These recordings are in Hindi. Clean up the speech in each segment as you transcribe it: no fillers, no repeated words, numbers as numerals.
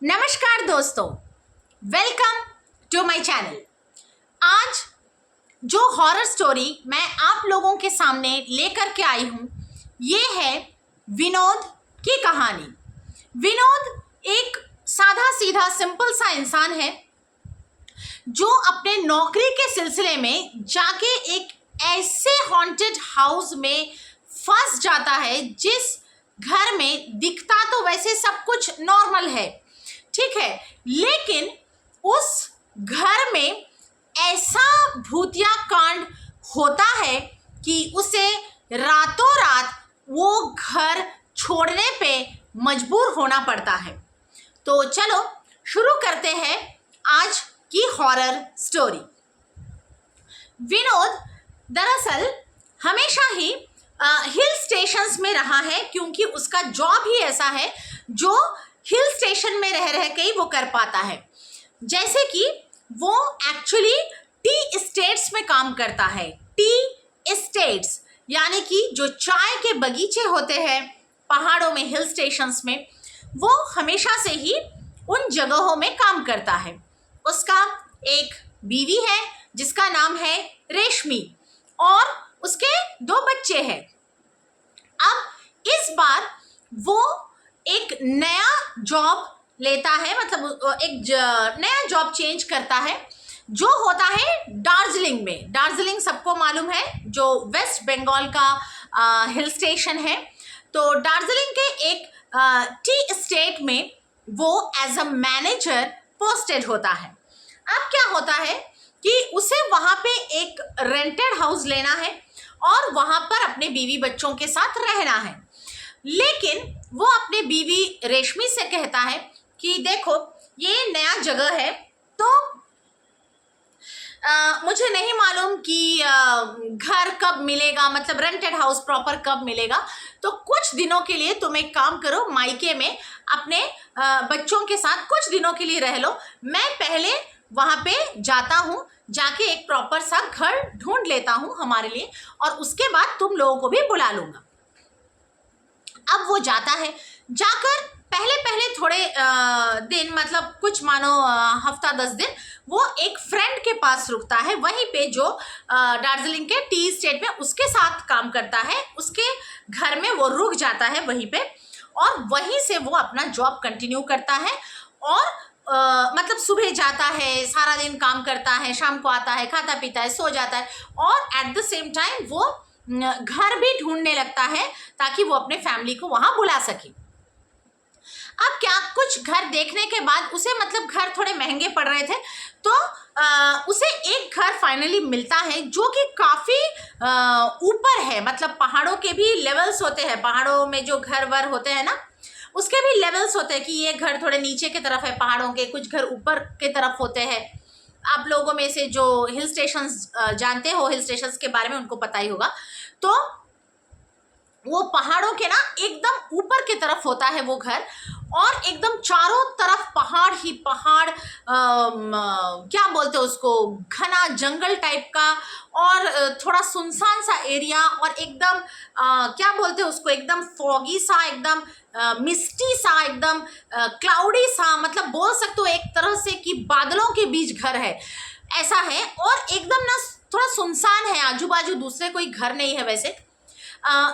नमस्कार दोस्तों, वेलकम टू माय चैनल। आज जो हॉरर स्टोरी मैं आप लोगों के सामने लेकर के आई हूँ, ये है विनोद की कहानी। विनोद एक सादा सीधा सिंपल सा इंसान है जो अपने नौकरी के सिलसिले में जाके एक ऐसे हॉन्टेड हाउस में फंस जाता है जिस घर में दिखता तो वैसे सब कुछ नॉर्मल है, ठीक है, लेकिन उस घर में ऐसा भूतिया कांड होता है कि उसे रातों रात वो घर छोड़ने पे मजबूर होना पड़ता है। तो चलो शुरू करते हैं आज की हॉरर स्टोरी। विनोद दरअसल हमेशा ही हिल स्टेशंस में रहा है, क्योंकि उसका जॉब ही ऐसा है जो हिल स्टेशन में रह के ही वो कर पाता है। जैसे कि वो एक्चुअली टी एस्टेट्स में काम करता है। टी एस्टेट्स यानी कि जो चाय के बगीचे होते हैं पहाड़ों में, हिल स्टेशंस में, वो हमेशा से ही उन जगहों में काम करता है। उसका एक बीवी है जिसका नाम है रेशमी और उसके 2 बच्चे हैं। अब इस बार वो एक नया जॉब लेता है, मतलब एक नया जॉब चेंज करता है जो होता है दार्जिलिंग में। दार्जिलिंग सबको मालूम है, जो वेस्ट बंगाल का हिल स्टेशन है। तो दार्जिलिंग के एक टी एस्टेट में वो एज अ मैनेजर पोस्टेड होता है। अब क्या होता है कि उसे वहाँ पे एक रेंटेड हाउस लेना है और वहाँ पर अपने बीवी बच्चों के साथ रहना है। लेकिन वो अपने बीवी रेशमी से कहता है कि देखो, ये नया जगह है तो मुझे नहीं मालूम कि घर कब मिलेगा, मतलब रेंटेड हाउस प्रॉपर कब मिलेगा। तो कुछ दिनों के लिए तुम एक काम करो, मायके में अपने बच्चों के साथ कुछ दिनों के लिए रह लो। मैं पहले वहाँ पे जाता हूँ, जाके एक प्रॉपर सा घर ढूंढ लेता हूँ हमारे लिए, और उसके बाद तुम लोगों को भी बुला लूँगा। अब वो जाता है, जाकर पहले थोड़े दिन, मतलब कुछ मानो हफ्ता 10 दिन, वो एक फ्रेंड के पास रुकता है, वहीं पे जो दार्जिलिंग के टी स्टेट में उसके साथ काम करता है, उसके घर में वो रुक जाता है वहीं पे, और वहीं से वो अपना जॉब कंटिन्यू करता है। और मतलब सुबह जाता है, सारा दिन काम करता है, शाम को आता है, खाता पीता है, सो जाता है, और एट द सेम टाइम वो घर भी ढूंढने लगता है ताकि वो अपने फैमिली को वहां बुला सके। अब क्या, कुछ घर देखने के बाद उसे, मतलब घर थोड़े महंगे पड़ रहे थे, तो उसे एक घर फाइनली मिलता है जो कि काफ़ी ऊपर है। मतलब पहाड़ों के भी लेवल्स होते हैं, पहाड़ों में जो घर वर होते हैं ना, उसके भी लेवल्स होते हैं कि ये घर थोड़े नीचे की तरफ है पहाड़ों के, कुछ घर ऊपर की तरफ होते हैं। आप लोगों में से जो हिल स्टेशंस जानते हो, हिल स्टेशंस के बारे में उनको पता ही होगा। तो वो पहाड़ों के ना एकदम ऊपर की तरफ होता है वो घर, और एकदम चारों तरफ पहाड़ ही पहाड़, क्या बोलते हैं उसको, घना जंगल टाइप का, और थोड़ा सुनसान सा एरिया, और एकदम क्या बोलते हैं उसको, एकदम फॉगी सा, एकदम मिस्टी सा, एकदम क्लाउडी सा, मतलब बोल सकते हो एक तरह से कि बादलों के बीच घर है, ऐसा है। और एकदम ना थोड़ा सुनसान है, आजू बाजू दूसरे कोई घर नहीं है वैसे।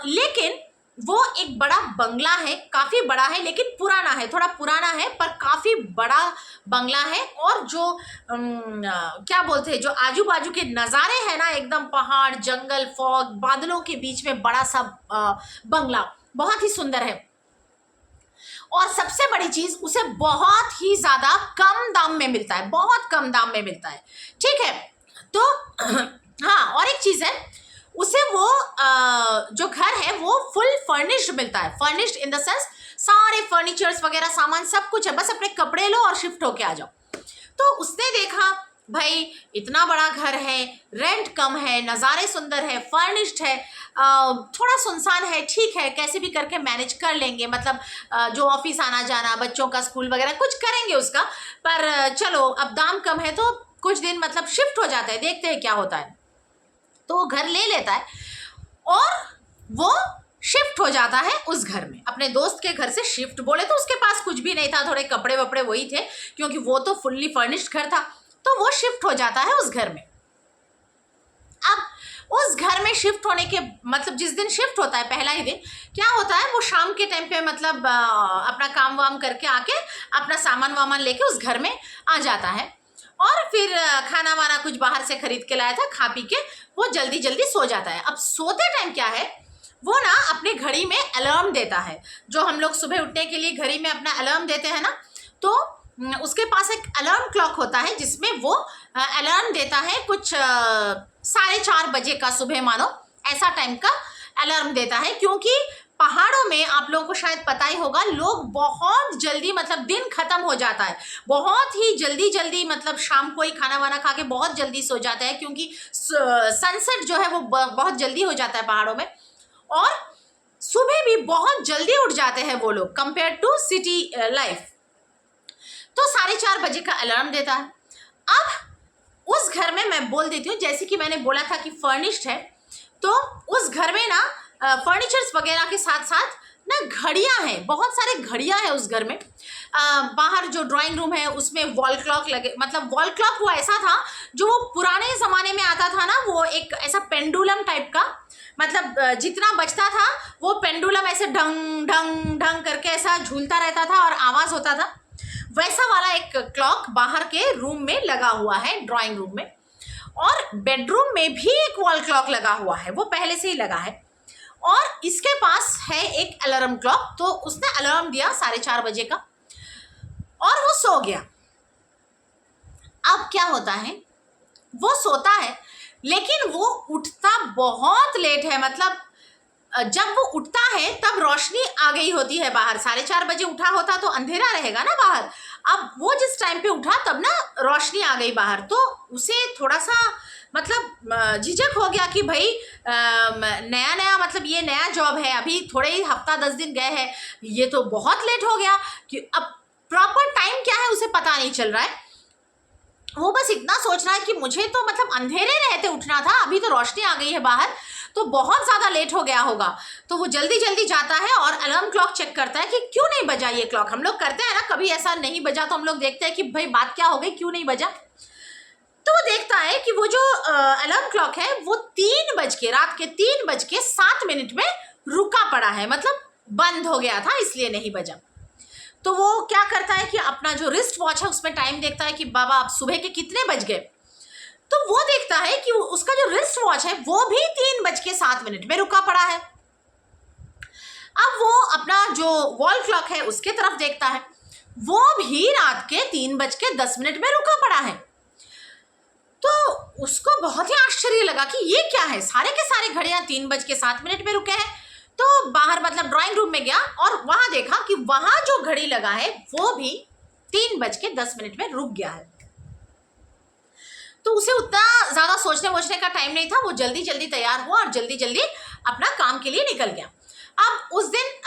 लेकिन वो एक बड़ा बंगला है, काफ़ी बड़ा है, लेकिन पुराना है, थोड़ा पुराना है पर काफ़ी बड़ा बंगला है। और जो क्या बोलते हैं, जो आजू बाजू के नज़ारे हैं ना, एकदम पहाड़, जंगल, फॉग, बादलों के बीच में बड़ा सा बंगला, बहुत ही सुंदर है। और सबसे बड़ी चीज़, उसे बहुत ही ज़्यादा कम दाम में मिलता है, बहुत कम दाम में मिलता है, ठीक है। तो हाँ, और एक चीज़ है, उसे वो जो घर है वो फुल फर्निश्ड मिलता है। फर्निश्ड इन द सेंस सारे फर्नीचर्स वगैरह सामान सब कुछ है, बस अपने कपड़े लो और शिफ्ट होके आ जाओ। तो उसने देखा, भाई इतना बड़ा घर है, रेंट कम है, नज़ारे सुंदर है, फर्निश्ड है, थोड़ा सुनसान है, ठीक है, कैसे भी करके मैनेज कर लेंगे, मतलब जो ऑफिस आना जाना, बच्चों का स्कूल वगैरह कुछ करेंगे उसका, पर चलो अब दाम कम है तो कुछ दिन मतलब शिफ्ट हो जाता है, देखते हैं क्या होता है। तो वो घर ले लेता है और वो शिफ्ट हो जाता है उस घर में, अपने दोस्त के घर से शिफ्ट। बोले तो उसके पास कुछ भी नहीं था, थोड़े कपड़े वपड़े वही थे, क्योंकि वो तो फुल्ली फर्निश्ड घर था। तो वो शिफ्ट हो जाता है उस घर में। अब उस घर में शिफ्ट होने के मतलब जिस दिन शिफ्ट होता है पहला ही दिन क्या होता है, वो शाम के टाइम पे मतलब अपना काम वाम करके आके अपना सामान वामान लेके उस घर में आ जाता है। और फिर खाना वाना कुछ बाहर से खरीद के लाया था, खा पी के वो जल्दी जल्दी सो जाता है। अब सोते टाइम क्या है, वो ना अपने घड़ी में अलार्म देता है। जो हम लोग सुबह उठने के लिए घड़ी में अपना अलार्म देते हैं ना, तो उसके पास एक अलार्म क्लॉक होता है जिसमें वो अलार्म देता है कुछ 4:30 बजे का, सुबह मानो ऐसा टाइम का अलार्म देता है। क्योंकि पहाड़ों में आप लोगों को शायद पता ही होगा, लोग बहुत जल्दी मतलब दिन खत्म हो जाता है, बहुत ही जल्दी जल्दी मतलब शाम को ही खाना वाना खा के बहुत जल्दी सो जाता है, क्योंकि सनसेट जो है वो बहुत जल्दी हो जाता है पहाड़ों में। और सुबह भी बहुत जल्दी उठ जाते हैं वो लोग कंपेयर टू सिटी लाइफ। तो 4:30 बजे का अलार्म देता है। अब उस घर में मैं बोल देती हूँ, जैसे कि मैंने बोला था कि फर्निश्ड है, तो उस घर में ना फर्नीचर्स वगैरह के साथ साथ ना घड़ियां हैं, बहुत सारे घड़ियां हैं उस घर में। बाहर जो ड्राइंग रूम है उसमें वॉल क्लॉक लगे, मतलब वॉल क्लॉक वो ऐसा था जो वो पुराने ज़माने में आता था ना, वो एक ऐसा पेंडुलम टाइप का, मतलब जितना बजता था वो पेंडुलम ऐसे ढंग ढंग ढंग करके ऐसा झूलता रहता था और आवाज़ होता था, वैसा वाला एक क्लॉक बाहर के रूम में लगा हुआ है, ड्राइंग रूम में। और बेडरूम में भी एक वॉल क्लॉक लगा हुआ है, वो पहले से ही लगा है। और इसके पास है एक अलार्म क्लॉक, तो उसने अलार्म दिया 4:30 बजे का और वो सो गया। अब क्या होता है, वो सोता है लेकिन वो उठता बहुत लेट है। मतलब जब वो उठता है तब रोशनी आ गई होती है बाहर। 4:30 बजे उठा होता तो अंधेरा रहेगा ना बाहर। अब वो जिस टाइम पे उठा तब ना रोशनी आ गई बाहर, तो उसे थोड़ा सा मतलब झिझक हो गया कि भाई नया नया मतलब ये नया जॉब है, अभी थोड़े ही हफ्ता 10 दिन गए हैं, ये तो बहुत लेट हो गया कि अब प्रॉपर टाइम क्या है उसे पता नहीं चल रहा है। वो बस इतना सोच रहा है कि मुझे तो मतलब अंधेरे रहते उठना था, अभी तो रोशनी आ गई है बाहर, तो बहुत ज़्यादा लेट हो गया होगा। तो वो जल्दी जल्दी जाता है और अलार्म क्लॉक चेक करता है कि क्यों नहीं बजा ये क्लॉक। हम लोग करते हैं ना, कभी ऐसा नहीं बजा तो हम लोग देखते हैं कि भाई बात क्या हो गई, क्यों नहीं बजा। तो वो देखता है कि वो जो अलार्म क्लॉक है वो रात के 3:07 में रुका पड़ा है, मतलब बंद हो गया था, इसलिए नहीं बजा। तो वो क्या करता है कि अपना जो रिस्ट वॉच है उसमें टाइम देखता है कि बाबा अब सुबह के कितने बज गए। तो वो देखता है कि उसका जो रिस्ट वॉच है वो भी 3:07 में रुका पड़ा है। अब वो अपना जो वॉल क्लॉक है उसके तरफ देखता है, वो भी रात के 3:10 में रुका पड़ा है। तो उसको बहुत ही आश्चर्य लगा कि ये क्या है, सारे के सारे घड़ियां 3:07 में रुके हैं। तो बाहर मतलब ड्राइंग रूम में गया और वहां देखा कि वहां जो घड़ी लगा है वो भी 3:10 में रुक गया है। तो उसे उतना ज्यादा सोचने वोचने का टाइम नहीं था, वो जल्दी जल्दी तैयार हुआ और जल्दी जल्दी अपना काम के लिए निकल गया। अब उस दिन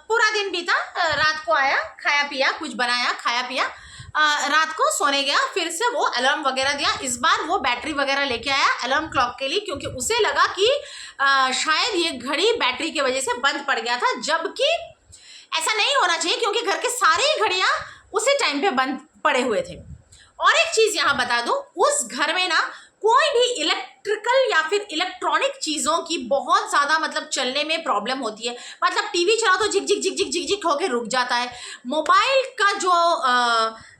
पूरा दिन बीता, रात को आया, खाया पिया, कुछ बनाया, खाया पिया, रात को सोने गया। फिर से वो अलार्म वगैरह दिया, इस बार वो बैटरी वगैरह लेके आया अलार्म क्लॉक के लिए, क्योंकि उसे लगा कि शायद ये घड़ी बैटरी की वजह से बंद पड़ गया था, जबकि ऐसा नहीं होना चाहिए क्योंकि घर के सारी घड़ियां उसी टाइम पे बंद पड़े हुए थे। और एक चीज यहाँ बता दूं, उस घर में ना कोई भी इलेक्ट्रिकल या फिर इलेक्ट्रॉनिक चीजों की बहुत ज्यादा मतलब चलने में प्रॉब्लम होती है। मतलब टीवी चलाओ तो झिक झिक झिक झिक झिक झिक होके रुक जाता है। मोबाइल का जो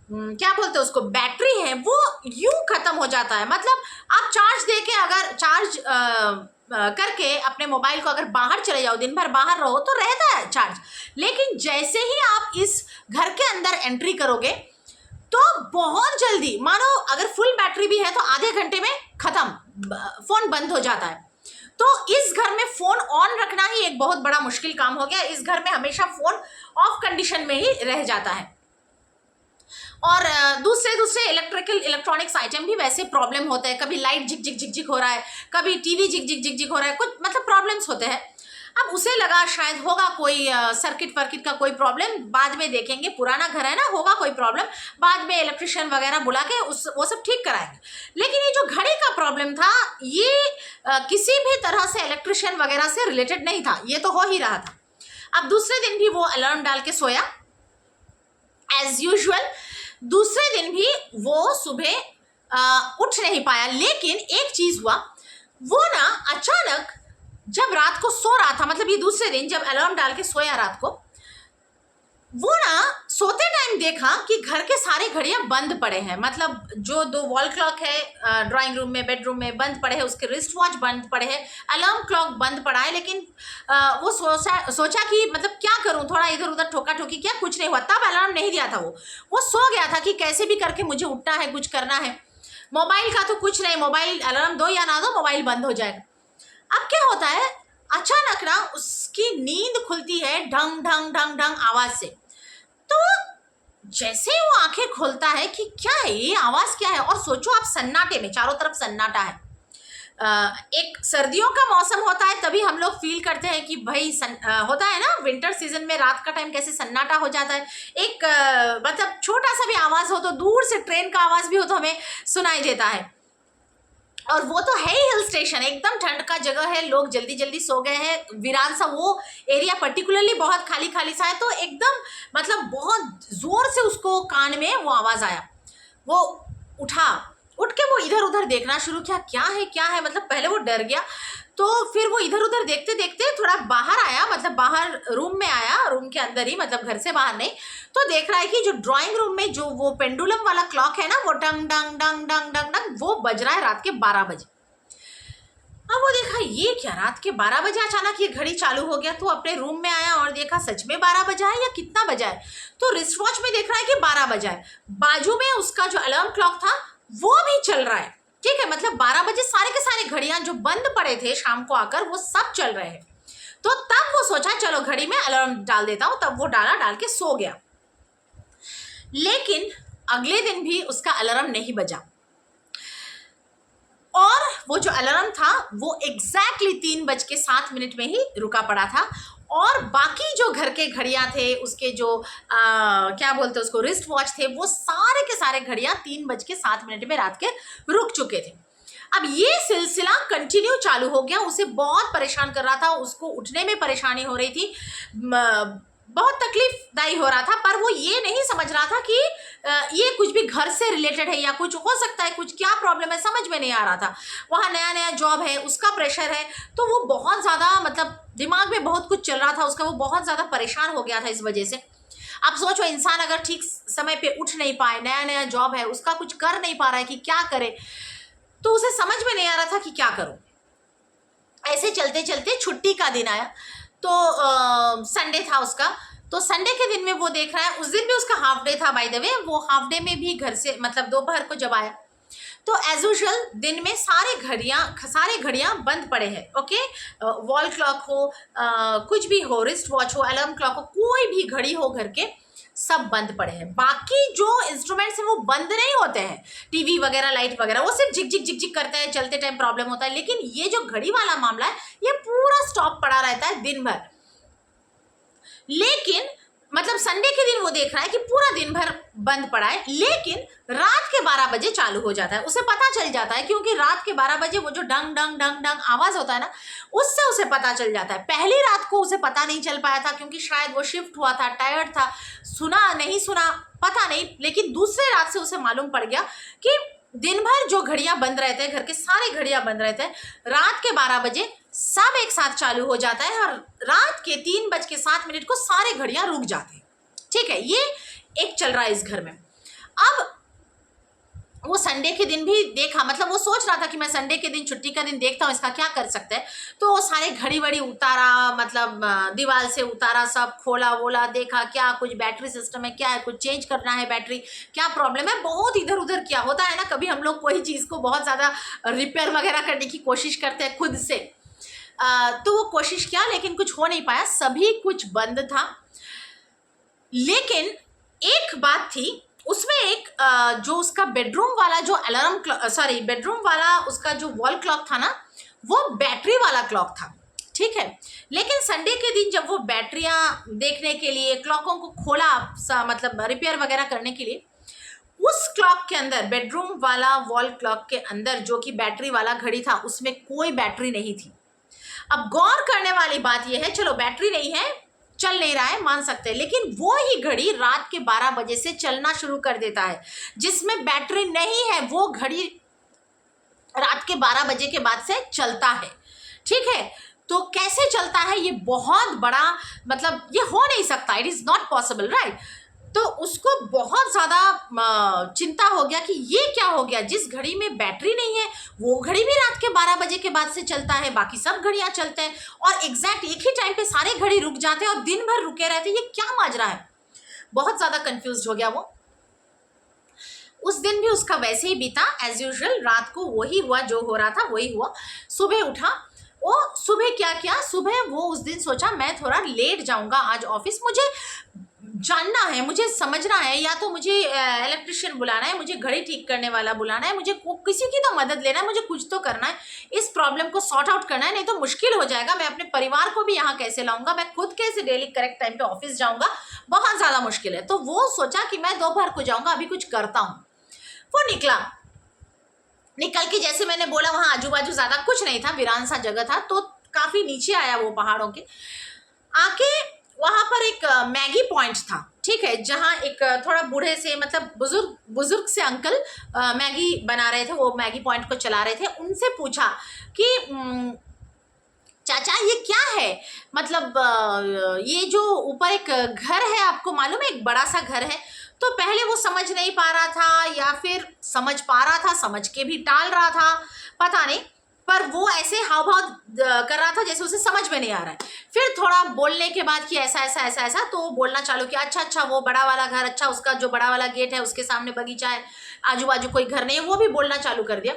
क्या बोलते हैं उसको, बैटरी है, वो यूं खत्म हो जाता है। मतलब आप चार्ज दे के अगर चार्ज करके अपने मोबाइल को अगर बाहर चले जाओ, दिन भर बाहर रहो तो रहता है चार्ज, लेकिन जैसे ही आप इस घर के अंदर एंट्री करोगे तो बहुत जल्दी, मानो अगर फुल बैटरी भी है तो आधे घंटे में खत्म, फोन बंद हो जाता है। तो इस घर में फोन ऑन रखना ही एक बहुत बड़ा मुश्किल काम हो गया। इस घर में हमेशा फोन ऑफ कंडीशन में ही रह जाता है। और दूसरे इलेक्ट्रॉनिक्स आइटम भी वैसे प्रॉब्लम होते हैं, कभी लाइट झिक झिक झिक झिक हो रहा है, कभी टीवी झिक झिक झिक झिक हो रहा है, कुछ मतलब प्रॉब्लम्स होते हैं। अब उसे लगा शायद होगा कोई सर्किट वर्किट का कोई प्रॉब्लम, बाद में देखेंगे, पुराना घर है ना, होगा कोई प्रॉब्लम, बाद में इलेक्ट्रिशियन वगैरह बुला के वो सब ठीक कराएंगे। लेकिन ये जो घड़ी का प्रॉब्लम था ये किसी भी तरह से इलेक्ट्रिशियन वगैरह से रिलेटेड नहीं था, ये तो हो ही रहा था। अब दूसरे दिन भी वो अलार्म डाल के सोया एज यूजुअल। दूसरे दिन भी वो सुबह उठ नहीं पाया। लेकिन एक चीज हुआ, वो ना अचानक जब रात को सो रहा था, मतलब ये दूसरे दिन जब अलार्म डाल के सोया रात को, वो ना सोते टाइम देखा कि घर के सारे घड़ियां बंद पड़े हैं। मतलब जो 2 वॉल क्लॉक है ड्राइंग रूम में, बेडरूम में बंद पड़े हैं, उसके रिस्ट वॉच बंद पड़े हैं, अलार्म क्लॉक बंद पड़ा है। लेकिन वो सोचा कि मतलब क्या करूं, थोड़ा इधर उधर ठोका ठोकी किया, कुछ नहीं हुआ। तब अलार्म नहीं दिया था, वो सो गया था कि कैसे भी करके मुझे उठना है, कुछ करना है। मोबाइल का तो कुछ नहीं, मोबाइल अलार्म दो या ना दो मोबाइल बंद हो जाएगा। अब क्या होता है, अचानक ना उसकी नींद खुलती है ढंग ढंग ढंग ढंग आवाज से। तो जैसे ही वो आंखें खोलता है कि क्या है ये आवाज, क्या है, और सोचो आप सन्नाटे में, चारों तरफ सन्नाटा है। एक सर्दियों का मौसम होता है तभी हम लोग फील करते हैं कि भाई होता है ना, विंटर सीजन में रात का टाइम कैसे सन्नाटा हो जाता है। एक मतलब छोटा सा भी आवाज हो तो, दूर से ट्रेन का आवाज भी हो तो हमें सुनाई देता है। और वो तो है ही हिल स्टेशन, एकदम ठंड का जगह है, लोग जल्दी जल्दी सो गए हैं, वीरान सा वो एरिया पर्टिकुलरली बहुत खाली खाली सा है। तो एकदम मतलब बहुत जोर से उसको कान में वो आवाज आया। वो उठा, उठ के वो इधर उधर देखना शुरू किया, क्या है क्या है। मतलब पहले वो डर गया, तो फिर वो इधर उधर देखते देखते थोड़ा बाहर आया, मतलब बाहर रूम में आया, रूम के अंदर ही, मतलब घर से बाहर नहीं। तो देख रहा है कि जो ड्राइंग रूम में जो वो पेंडुलम वाला क्लॉक है ना, वो डंग डंग डंग डंग डंग डंग वो बज रहा है रात के 12 बजे। अब वो देखा ये क्या, रात के 12 बजे अचानक ये घड़ी चालू हो गया। तो अपने रूम में आया और देखा सच में 12 बजा है या कितना बजा है। तो रिस्ट वॉच में देख रहा है कि 12 बजा है। बाजू में उसका जो अलार्म क्लॉक था वो भी चल रहा है, ठीक है। मतलब 12 बजे सारे के सारे घड़ियां जो बंद पड़े थे शाम को आकर, वो सब चल रहे हैं। तो तब वो सोचा चलो घड़ी में अलार्म डाल देता हूं। तब वो डाला, डाल के सो गया। लेकिन अगले दिन भी उसका अलार्म नहीं बजा, और वो जो अलार्म था वो एग्जैक्टली 3:07 में ही रुका पड़ा था। और बाकी जो घर के घड़ियां थे, उसके जो क्या बोलते उसको, रिस्ट वॉच थे, वो सारे के सारे घड़ियां 3:07 में रात के रुक चुके थे। अब ये सिलसिला कंटिन्यू चालू हो गया, उसे बहुत परेशान कर रहा था, उसको उठने में परेशानी हो रही थी, बहुत तकलीफदायी हो रहा था। पर वो ये नहीं समझ रहा था कि ये कुछ भी घर से रिलेटेड है या कुछ हो सकता है, कुछ क्या प्रॉब्लम है समझ में नहीं आ रहा था। वहाँ नया नया जॉब है, उसका प्रेशर है, तो वो बहुत ज़्यादा मतलब दिमाग में बहुत कुछ चल रहा था उसका, वो बहुत ज़्यादा परेशान हो गया था इस वजह से। आप सोचो, इंसान अगर ठीक समय पे उठ नहीं पाए, नया नया जॉब है, उसका कुछ कर नहीं पा रहा है कि क्या करे, तो उसे समझ में नहीं आ रहा था कि क्या करूं। ऐसे चलते चलते छुट्टी का दिन आया, तो संडे था उसका। तो संडे के दिन में वो देख रहा है, उस दिन भी उसका हाफ डे था बाय द वे। वो हाफ डे में भी घर से, मतलब दोपहर को जब आया, तो एज यूजुअल दिन में सारे घड़ियां बंद पड़े हैं। ओके, वॉल क्लॉक हो, कुछ भी हो, रिस्ट वॉच हो, अलार्म क्लॉक हो, कोई भी घड़ी हो घर के, सब बंद पड़े हैं। बाकी जो इंस्ट्रूमेंट्स हैं वो बंद नहीं होते हैं, टीवी वगैरह, लाइट वगैरह, वो सिर्फ झिक झिक झिक झिक करते हैं, चलते टाइम प्रॉब्लम होता है। लेकिन ये जो घड़ी वाला मामला है, ये पूरा स्टॉप पड़ा रहता है दिन भर। लेकिन मतलब संडे के दिन वो देख रहा है कि पूरा दिन भर बंद पड़ा है, लेकिन रात के 12 बजे चालू हो जाता है। उसे पता चल जाता है, क्योंकि रात के 12 बजे वो जो डंग डंग डंग डंग आवाज होता है ना, उससे उसे पता चल जाता है। पहली रात को उसे पता नहीं चल पाया था, क्योंकि शायद वो शिफ्ट हुआ था, टायर्ड था, सुना नहीं सुना पता नहीं। लेकिन दूसरे रात से उसे मालूम पड़ गया कि दिन भर जो घड़ियां बंद रहते हैं, घर के सारे घड़ियां बंद रहते हैं, रात के 12 बजे सब एक साथ चालू हो जाता है, और रात के 3:07 को सारे घड़ियां रुक जाते हैं। ठीक है, ये एक चल रहा है इस घर में। अब वो संडे के दिन भी देखा, मतलब वो सोच रहा था कि मैं संडे के दिन, छुट्टी का दिन देखता हूँ, इसका क्या कर सकते हैं। तो वो सारे घड़ी वड़ी उतारा, मतलब दीवार से उतारा, सब खोला वोला, देखा क्या कुछ बैटरी सिस्टम है, क्या है, कुछ चेंज करना है बैटरी, क्या प्रॉब्लम है, बहुत इधर उधर किया। होता है ना, कभी हम लोग कोई चीज़ को बहुत ज़्यादा रिपेयर वगैरह करने की कोशिश करते हैं खुद से। तो वो कोशिश किया, लेकिन कुछ हो नहीं पाया, सभी कुछ बंद था। लेकिन एक बात थी उसमें, एक जो उसका बेडरूम वाला जो बेडरूम वाला उसका जो वॉल क्लॉक था ना, वो बैटरी वाला क्लॉक था। ठीक है। लेकिन संडे के दिन जब वो बैटरियां देखने के लिए क्लॉकों को खोला, मतलब रिपेयर वगैरह करने के लिए, उस क्लॉक के अंदर, बेडरूम वाला वॉल क्लॉक के अंदर जो कि बैटरी वाला घड़ी था, उसमें कोई बैटरी नहीं थी। अब गौर करने वाली बात यह है, चलो बैटरी नहीं है, चल नहीं रहा है, मान सकते हैं, लेकिन वो ही घड़ी रात के 12 बजे से चलना शुरू कर देता है। जिसमें बैटरी नहीं है वो घड़ी रात के 12 बजे के बाद से चलता है। ठीक है, तो कैसे चलता है, ये बहुत बड़ा, मतलब ये हो नहीं सकता, it is not possible, right. तो उसको बहुत ज़्यादा चिंता हो गया कि ये क्या हो गया, जिस घड़ी में बैटरी नहीं है वो घड़ी भी रात के 12 बजे के बाद से चलता है, बाकी सब घड़ियां चलते हैं और एग्जैक्ट एक ही टाइम पे सारे घड़ी रुक जाते हैं और दिन भर रुके रहते हैं, ये क्या माजरा है। बहुत ज़्यादा कंफ्यूज हो गया वो। उस दिन भी उसका वैसे ही बीता एज यूजुअल, रात को वही हुआ, जो हो रहा था वही हुआ। सुबह उठा, वो सुबह क्या किया, सुबह वो उस दिन सोचा मैं थोड़ा लेट जाऊंगा आज ऑफिस, मुझे जानना है, मुझे समझना है, या तो मुझे इलेक्ट्रिशियन बुलाना है, मुझे घड़ी ठीक करने वाला बुलाना है, मुझे किसी की तो मदद लेना है, मुझे कुछ तो करना है, इस प्रॉब्लम को सॉर्ट आउट करना है, नहीं तो मुश्किल हो जाएगा। मैं अपने परिवार को भी यहाँ कैसे लाऊंगा, मैं खुद कैसे डेली करेक्ट टाइम पे ऑफिस जाऊंगा, बहुत ज़्यादा मुश्किल है। तो वो सोचा कि मैं दोपहर को जाऊंगा, अभी कुछ करता हूँ। वो निकला, निकल के जैसे मैंने बोला वहाँ आजू बाजू ज़्यादा कुछ नहीं था, वीरान सा जगह था, तो काफ़ी नीचे आया वो पहाड़ों के, आके वहां पर एक मैगी पॉइंट था, ठीक है, जहां एक थोड़ा बूढ़े से, मतलब बुजुर्ग से अंकल मैगी बना रहे थे, वो मैगी पॉइंट को चला रहे थे। उनसे पूछा कि चाचा ये क्या है, मतलब ये जो ऊपर एक घर है, आपको मालूम है, एक बड़ा सा घर है। तो पहले वो समझ नहीं पा रहा था या फिर समझ पा रहा था, समझ के भी टाल रहा था, पता नहीं, पर वो ऐसे हाव भाव कर रहा था जैसे उसे समझ में नहीं आ रहा है। फिर थोड़ा बोलने के बाद कि ऐसा ऐसा ऐसा ऐसा, तो वो बोलना चालू किया, अच्छा अच्छा वो बड़ा वाला घर, अच्छा उसका जो बड़ा वाला गेट है उसके सामने बगीचा है, आजू बाजू कोई घर नहीं है, वो भी बोलना चालू कर दिया।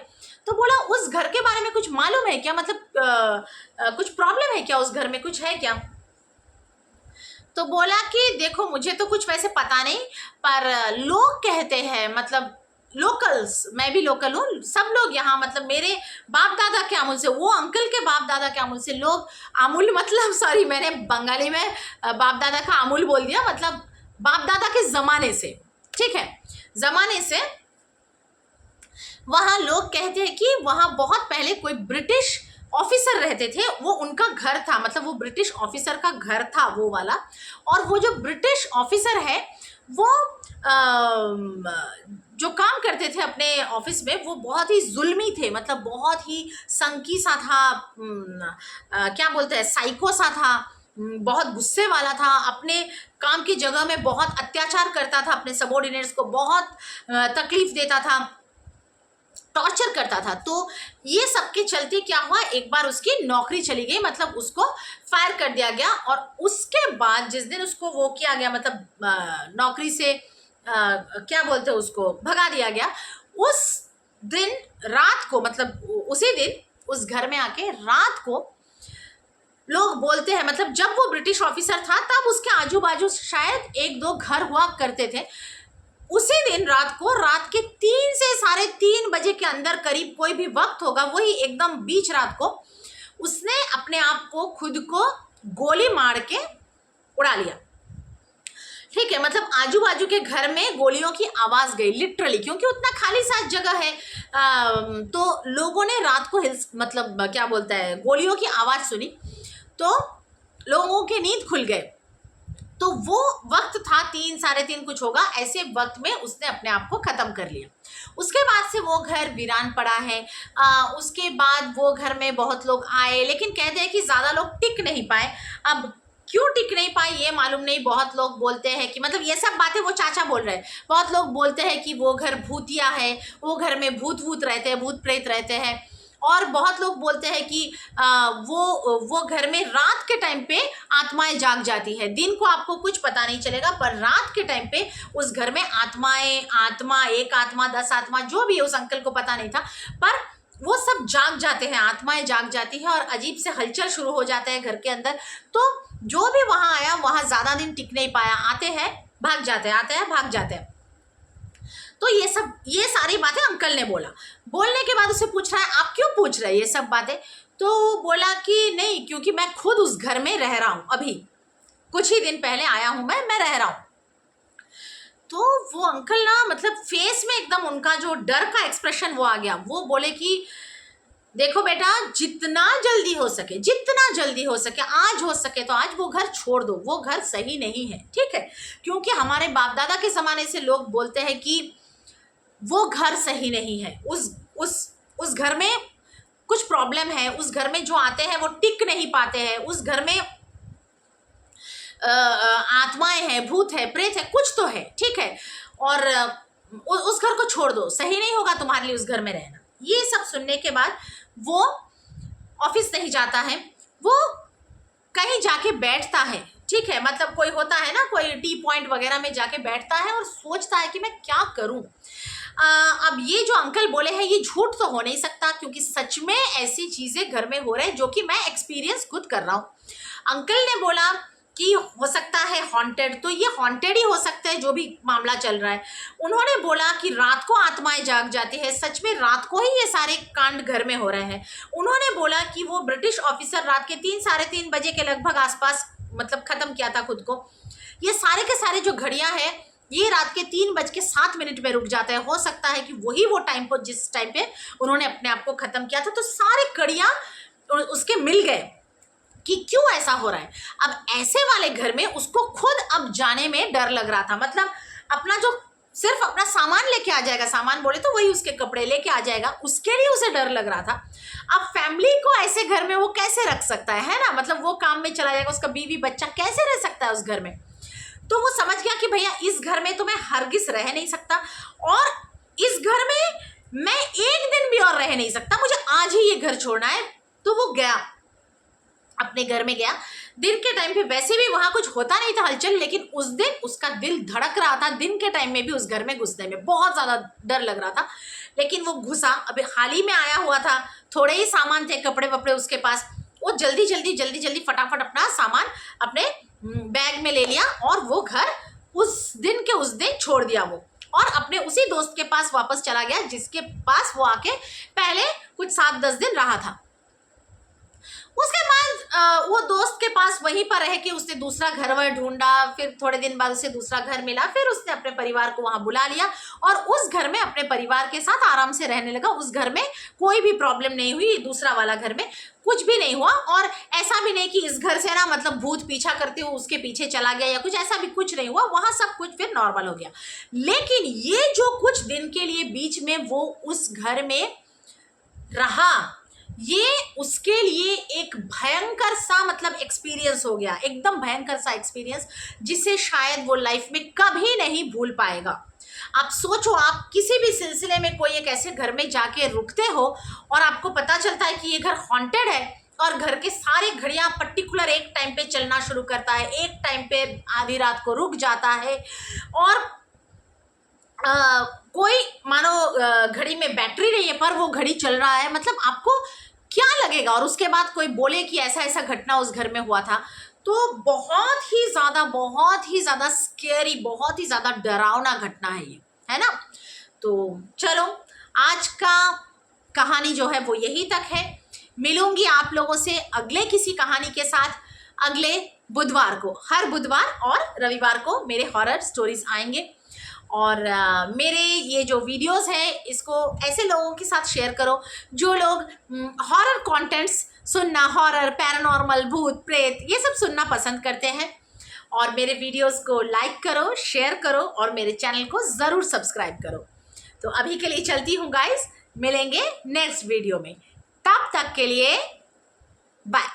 तो बोला उस घर के बारे में कुछ मालूम है क्या, मतलब कुछ प्रॉब्लम है क्या, उस घर में कुछ है क्या। तो बोला कि देखो मुझे तो कुछ वैसे पता नहीं, पर लोग कहते हैं, मतलब लोकल्स, मैं भी लोकल हूँ, सब लोग यहाँ, मतलब मेरे बाप दादा के अमूल से, वो अंकल के बाप दादा के अमूल से लोग, अमूल मतलब सॉरी मैंने बंगाली में बाप दादा का अमूल बोल दिया, मतलब बाप दादा के ज़माने से, ठीक है, ज़माने से वहाँ लोग कहते हैं कि वहाँ बहुत पहले कोई ब्रिटिश ऑफिसर रहते थे, वो उनका घर था, मतलब वो ब्रिटिश ऑफिसर का घर था वो वाला। और वो जो ब्रिटिश ऑफिसर है वो जो काम करते थे अपने ऑफिस में, वो बहुत ही जुल्मी थे, मतलब बहुत ही संकी सा था, क्या बोलते हैं, साइको सा था, बहुत गुस्से वाला था, अपने काम की जगह में बहुत अत्याचार करता था, अपने सबॉर्डिनेट्स को बहुत तकलीफ देता था, टॉर्चर करता था। तो ये सब के चलते क्या हुआ, एक बार उसकी नौकरी चली गई, मतलब उसको फायर कर दिया गया। और उसके बाद जिस दिन उसको वो किया गया, मतलब नौकरी से क्या बोलते हैं उसको, भगा दिया गया, उस दिन रात को, मतलब उसी दिन उस घर में आके रात को लोग बोलते हैं, मतलब जब वो ब्रिटिश ऑफिसर था तब उसके आजू बाजू शायद 1-2 घर हुआ करते थे। उसी दिन रात को, रात के 3 से 3:30 बजे के अंदर करीब कोई भी वक्त होगा, वही एकदम बीच रात को, उसने अपने आप को, खुद को गोली मार के उड़ा लिया। ठीक है, मतलब आजू बाजू के घर में गोलियों की आवाज गई लिटरली, क्योंकि उतना खाली सा जगह है। तो लोगों ने रात को मतलब क्या बोलता है, गोलियों की आवाज सुनी, तो लोगों के नींद खुल गए। तो वो वक्त था 3-3:30 कुछ होगा, ऐसे वक्त में उसने अपने आप को ख़त्म कर लिया। उसके बाद से वो घर वीरान पड़ा है। उसके बाद वो घर में बहुत लोग आए, लेकिन कहते हैं कि ज़्यादा लोग टिक नहीं पाए। अब क्यों टिक नहीं पाए ये मालूम नहीं। बहुत लोग बोलते हैं कि, मतलब ये सब बातें वो चाचा बोल रहे हैं, बहुत लोग बोलते हैं कि वो घर भूतिया है, वो घर में भूत रहते हैं, भूत प्रेत रहते हैं। और बहुत लोग बोलते हैं कि वो घर में रात के टाइम पे आत्माएं जाग जाती है। दिन को आपको कुछ पता नहीं चलेगा, पर रात के टाइम पे उस घर में आत्मा, एक आत्मा, 10 आत्मा, जो भी है, उस अंकल को पता नहीं था, पर वो सब जाग जाते हैं, आत्माएं जाग जाती है और अजीब से हलचल शुरू हो जाता है घर के अंदर। तो जो भी वहाँ आया वहाँ ज़्यादा दिन टिक नहीं पाया, आते हैं भाग जाते हैं, आते हैं भाग जाते हैं। तो ये सारी बातें अंकल ने बोला। बोलने के बाद उसे पूछ रहा है, आप क्यों पूछ रहे हैं ये सब बातें। तो बोला कि नहीं, क्योंकि मैं खुद उस घर में रह रहा हूँ, अभी कुछ ही दिन पहले आया हूँ, मैं रह रहा हूँ। तो वो अंकल ना मतलब फेस में एकदम उनका जो डर का एक्सप्रेशन वो आ गया। वो बोले कि देखो बेटा, जितना जल्दी हो सके, जितना जल्दी हो सके, आज हो सके तो आज वो घर छोड़ दो, वो घर सही नहीं है, ठीक है। क्योंकि हमारे बाप दादा के ज़माने से लोग बोलते हैं कि वो घर सही नहीं है, उस घर में कुछ प्रॉब्लम है, उस घर में जो आते हैं वो टिक नहीं पाते हैं, उस घर में आत्माएं हैं, भूत है, प्रेत है, कुछ तो है, ठीक है। और उस घर को छोड़ दो, सही नहीं होगा तुम्हारे लिए उस घर में रहना। ये सब सुनने के बाद वो ऑफिस नहीं जाता है, वो कहीं जाके बैठता है, ठीक है। मतलब कोई होता है ना, कोई टी पॉइंट वगैरह में जाके बैठता है और सोचता है कि मैं क्या करूं। अब ये जो अंकल बोले हैं ये झूठ तो हो नहीं सकता, क्योंकि सच में ऐसी चीजें घर में हो रहे हैं जो कि मैं एक्सपीरियंस खुद कर रहा हूं। अंकल ने बोला कि हो सकता है हॉन्टेड, तो ये हॉन्टेड ही हो सकता है जो भी मामला चल रहा है। उन्होंने बोला कि रात को आत्माएं जाग जाती है, सच में रात को ही ये सारे कांड घर में हो रहे हैं। उन्होंने बोला कि वो ब्रिटिश ऑफिसर रात के 3 साढ़े 3 बजे के लगभग आसपास मतलब खत्म किया था खुद को। ये सारे के सारे जो घड़ियां हैं ये रात के 3:07 में रुक जाता है। हो सकता है कि वही वो टाइम पर जिस टाइम पे उन्होंने अपने आप को खत्म किया था, तो सारे घड़ियां उसके मिल गए कि क्यों ऐसा हो रहा है। अब ऐसे वाले घर में उसको खुद अब जाने में डर लग रहा था। मतलब अपना जो सिर्फ अपना सामान लेके आ जाएगा, सामान बोले तो वही उसके कपड़े लेके आ जाएगा, उसके लिए उसे डर लग रहा था। अब फैमिली को ऐसे घर में वो कैसे रख सकता है ना, मतलब वो काम में चला जाएगा, उसका बीवी बच्चा कैसे रह सकता है उस घर में। तो वो समझ गया कि भैया इस घर में तो मैं हरगिज रह नहीं सकता, और इस घर में मैं एक दिन भी और रह नहीं सकता, मुझे आज ही ये घर छोड़ना है। तो वो गया, अपने घर में गया। दिन के टाइम पे वैसे भी वहां कुछ होता नहीं था हलचल, लेकिन उस दिन उसका दिल धड़क रहा था। दिन के टाइम में भी उस घर में घुसने में बहुत ज्यादा डर लग रहा था, लेकिन वो घुसा। अभी हाल ही में आया हुआ था, थोड़े ही सामान थे, कपड़े वपड़े उसके पास। वो जल्दी जल्दी फटाफट अपना सामान अपने बैग में ले लिया और वो घर उस दिन छोड़ दिया वो, और अपने उसी दोस्त के पास वापस चला गया जिसके पास वो आके पहले कुछ 7-10 दिन रहा था। उसके बाद वो दोस्त के पास वहीं पर रह के उसने दूसरा घर वर ढूंढा। फिर थोड़े दिन बाद उसे दूसरा घर मिला, फिर उसने अपने परिवार को वहां बुला लिया और उस घर में अपने परिवार के साथ आराम से रहने लगा। उस घर में कोई भी प्रॉब्लम नहीं हुई, दूसरा वाला घर में कुछ भी नहीं हुआ। और ऐसा भी नहीं कि इस घर से ना मतलब भूत पीछा करते हुए उसके पीछे चला गया या कुछ, ऐसा भी कुछ नहीं हुआ। वहां सब कुछ फिर नॉर्मल हो गया। लेकिन ये जो कुछ दिन के लिए बीच में वो उस घर में रहा, ये उसके लिए एक भयंकर सा मतलब एक्सपीरियंस हो गया, एकदम भयंकर सा एक्सपीरियंस, जिसे शायद वो लाइफ में कभी नहीं भूल पाएगा। आप सोचो, आप किसी भी सिलसिले में कोई एक ऐसे घर में जाके रुकते हो और आपको पता चलता है कि ये घर हॉन्टेड है, और घर के सारे घड़ियां पर्टिकुलर एक टाइम पे चलना शुरू करता है, एक टाइम पे आधी रात को रुक जाता है, और कोई मानो घड़ी में बैटरी नहीं है पर वो घड़ी चल रहा है। मतलब आपको क्या लगेगा? और उसके बाद कोई बोले कि ऐसा ऐसा घटना उस घर में हुआ था, तो बहुत ही ज्यादा स्केरी, बहुत ही ज्यादा डरावना घटना है ये, है ना। तो चलो, आज का कहानी जो है वो यही तक है। मिलूंगी आप लोगों से अगले किसी कहानी के साथ अगले बुधवार को। हर बुधवार और रविवार को मेरे हॉरर स्टोरीज आएंगे। और मेरे ये जो वीडियोस हैं इसको ऐसे लोगों के साथ शेयर करो जो लोग हॉरर कंटेंट्स सुनना, हॉरर, पैरानॉर्मल, भूत प्रेत ये सब सुनना पसंद करते हैं। और मेरे वीडियोस को लाइक करो, शेयर करो और मेरे चैनल को ज़रूर सब्सक्राइब करो। तो अभी के लिए चलती हूँ गाइस, मिलेंगे नेक्स्ट वीडियो में, तब तक के लिए बाय।